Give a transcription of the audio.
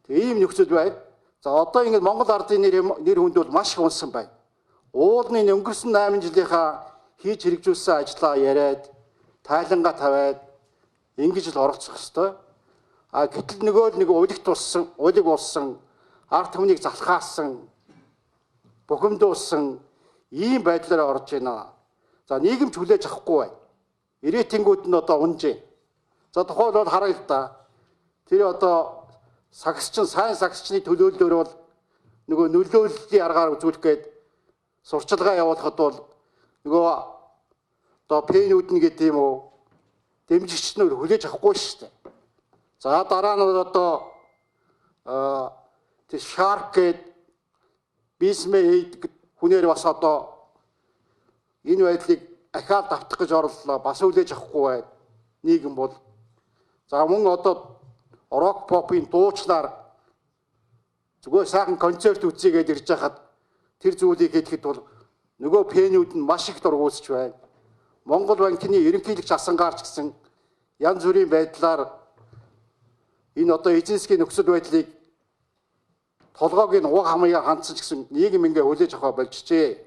Тэгээ ийм нөхцөл байна. За одоо ингэ Монгол ардын нэр хүнд бол маш их унсан байна. Уулын өнгөрсөн 8 жилийнхаа хийж хэрэгжүүлсэн ажлаа яриад, тайлангаа тавиад ингэж л оролцох ёстой. А гэтэл нөгөө нэг улиг болсон, ард түмнийг залхаасан, бухимдуулсан ийм байдлаар орж байна. За нийгэм ч хүлээж авахгүй байна. Ирээтэнгүүд нь одоо унжээ. За тухайн бол харъя л да. Тэр одоо сайн сагсчны төлөөллөөр бол нөгөө нөлөөллийн аргаар үзүүлэх гээд сурчлагаа явуулахад бол нөгөө одоо пэнүүд нь гэдэг юм уу дэмжигч нь хүлээж авахгүй шүү дээ. За дараа нь бол одоо тэр Shark гээд Bismay хүнээр бас одоо энэ байдлыг ахаад давтах гэж орлоо бас хүлээж авахгүй байна. Нийгэм бол за мөн одоо рок попын дуучлаар зүгээр сайхан концерт үзье гэж ирж хахад тэр зүйлийг хийхэд бол нөгөө пэнүүд нь маш их дургуутж байна. Монгол банкны ерөнхийлөгч асангаарч гэсэн янз бүрийн байдлаар энэ одоо эзэнсгийн нөхцөл байдлыг толгойг нь уг хамыг хандсан гэсэн нийгэм ингээ хүлээж авах болжжээ.